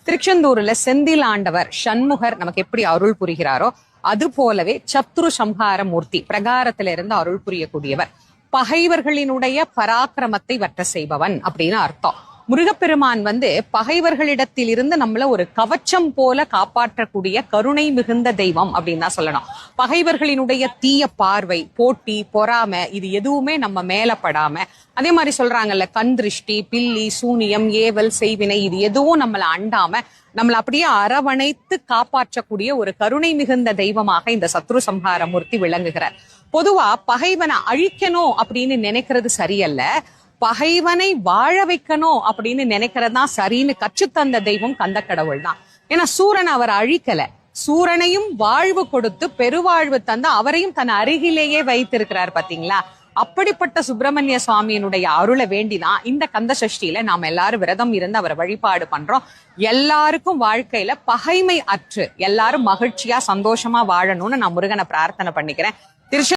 திருச்செந்தூர்ல செந்தில் ஆண்டவர் சண்முகர் நமக்கு எப்படி அருள் புரிகிறாரோ அது போலவே சத்ரு சம்ஹார மூர்த்தி பிரகாரத்தில இருந்து அருள் புரியக்கூடியவர். பகைவர்களினுடைய பராக்கிரமத்தை வற்ற செய்பவன் அப்படின்னு அர்த்தம். முருகப்பெருமான் பகைவர்களிடத்தில் இருந்து நம்மள ஒரு கவச்சம் போல காப்பாற்றக்கூடிய கருணை மிகுந்த தெய்வம் அப்படின்னு தான் சொல்லணும். பகைவர்களினுடைய தீய பார்வை, போட்டி, பொறாமை இது எதுவுமே நம்ம மேல படாம, அதே மாதிரி சொல்றாங்கல்ல, கண் திருஷ்டி, பில்லி, சூனியம், ஏவல், செய்வினை இது எதுவும் நம்மளை அண்டாம நம்மள அப்படியே அரவணைத்து காப்பாற்றக்கூடிய ஒரு கருணை மிகுந்த தெய்வமாக இந்த சத்ரு சம்ஹார மூர்த்தி விளங்குகிறார். பொதுவா பகைவனை அழிக்கணும் அப்படின்னு நினைக்கிறது சரியல்ல, பகைவனை வாழ வைக்கணும் அப்படின்னு நினைக்கிறது தான் சரின்னு கற்றுத்தந்த தெய்வம் கந்த கடவுள் தான். ஏன்னா சூரன் அவர் அழிக்கல, சூரனையும் வாழ்வு கொடுத்து பெருவாழ்வு தந்து அவரையும் தன் அருகிலேயே வைத்திருக்கிறார் பாத்தீங்களா. அப்படிப்பட்ட சுப்பிரமணிய சுவாமியினுடைய அருளை வேண்டிதான் இந்த கந்த சஷ்டியில நாம எல்லாரும் விரதம் இருந்து அவரை வழிபாடு பண்றோம். எல்லாருக்கும் வாழ்க்கையில பகைமை அற்று எல்லாரும் மகிழ்ச்சியா சந்தோஷமா வாழணும்னு நான் முருகனை பிரார்த்தனை பண்ணிக்கிறேன்.